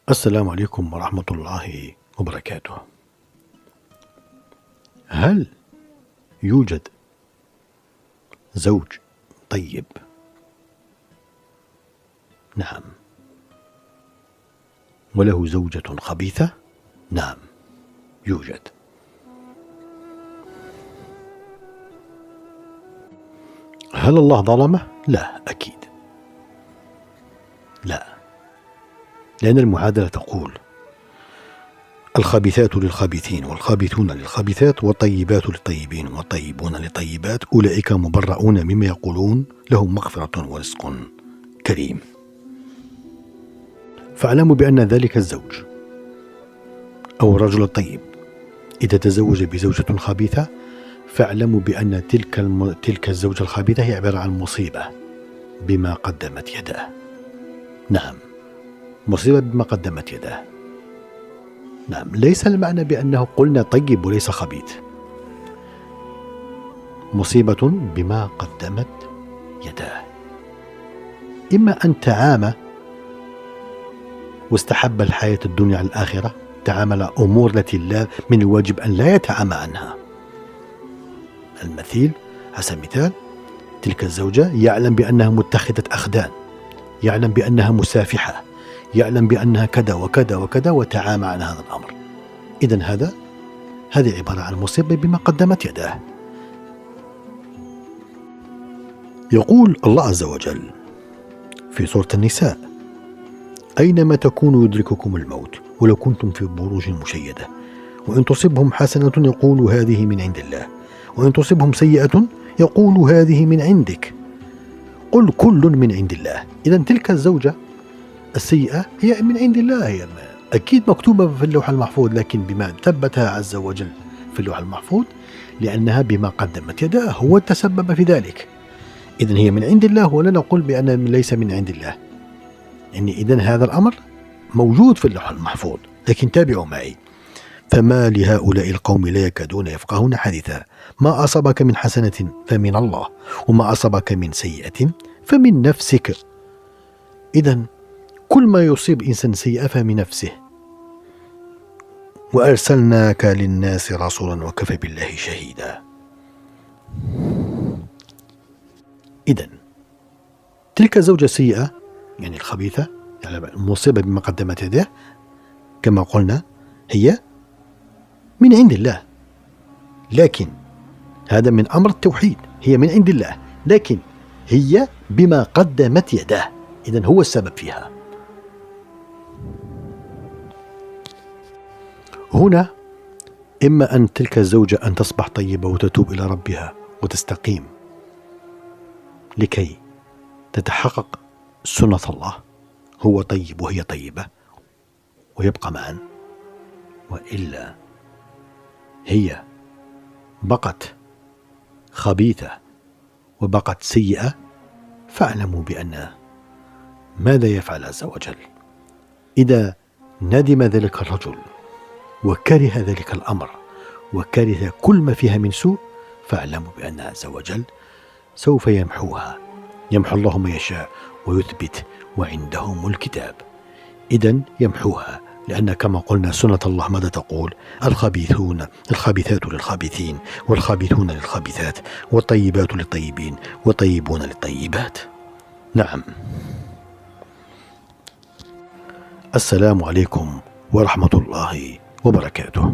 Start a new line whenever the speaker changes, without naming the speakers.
السلام عليكم ورحمة الله وبركاته. هل يوجد زوج طيب؟ نعم. وله زوجة خبيثة؟ نعم، يوجد. هل الله ظلمه؟ لا، أكيد لا، لأن المعادلة تقول: الخبيثات للخبيثين والخبيثون للخبيثات والطيبات للطيبين والطيبون للطيبات أولئك مبرؤون مما يقولون لهم مغفرة ورزق كريم. فاعلموا بأن ذلك الزوج أو الرجل الطيب إذا تزوج بزوجة خبيثة، فاعلموا بأن تلك الزوجة الخبيثة هي عبارة عن مصيبة بما قدمت يداه. نعم، مصيبة بما قدمت يداه. نعم، ليس المعنى بأنه قلنا طيب وليس خبيث. مصيبة بما قدمت يداه. إما أن تعامى واستحب الحياة الدنيا على الآخرة، تعامل أمور التي لا من الواجب أن لا يتعامى عنها. المثيل حسب مثال، تلك الزوجة يعلم بأنها متخذة أخدان، يعلم بأنها مسافحة، يعلم بأنها كذا وكذا وكذا وتعامى عن هذا الأمر. إذن هذه عبارة عن مصيبة بما قدمت يداه. يقول الله عز وجل في سورة النساء: أينما تكونوا يدرككم الموت ولو كنتم في بروج مشيدة وإن تصبهم حسنة يقولوا هذه من عند الله وإن تصبهم سيئة يقولوا هذه من عندك قل كل من عند الله. إذن تلك الزوجة السيئة هي من عند الله، هي أكيد مكتوبة في اللوح المحفوظ، لكن بما ثبتها عز وجل في اللوح المحفوظ لأنها بما قدمت يداه هو تسبب في ذلك. إذن هي من عند الله، ولا نقول بأنها ليس من عند الله. يعني إذن هذا الأمر موجود في اللوح المحفوظ. لكن تابعوا معي: فما لهؤلاء القوم لا يكادون يفقهون حديثا ما أصابك من حسنة فمن الله وما أصابك من سيئة فمن نفسك. إذن كل ما يصيب إنسان سيئة فمن نفسه. وأرسلناك للناس رسولا وكفى بالله شهيدا. إذن تلك الزوجة السيئة يعني الخبيثة، يعني المصيبة بما قدمت يديه، كما قلنا هي من عند الله، لكن هذا من أمر التوحيد. هي من عند الله لكن هي بما قدمت يداه، إذن هو السبب فيها. هنا إما أن تلك الزوجة أن تصبح طيبة وتتوب إلى ربها وتستقيم لكي تتحقق سنة الله، هو طيب وهي طيبة ويبقى معا، وإلا هي بقت خبيثة وبقت سيئة، فاعلموا بأن ماذا يفعل عز وجل إذا ندم ذلك الرجل وكره ذلك الأمر وكره كل ما فيها من سوء، فاعلموا بأن عز وجل سوف يمحوها. يمحو الله ما يشاء ويثبت وعندهم الكتاب. إذن يمحوها، لأن كما قلنا سنة الله ماذا تقول؟ الخبيثات للخبيثين والخبيثون للخبيثات والطيبات للطيبين والطيبون للطيبات. نعم. السلام عليكم ورحمة الله وبركاته.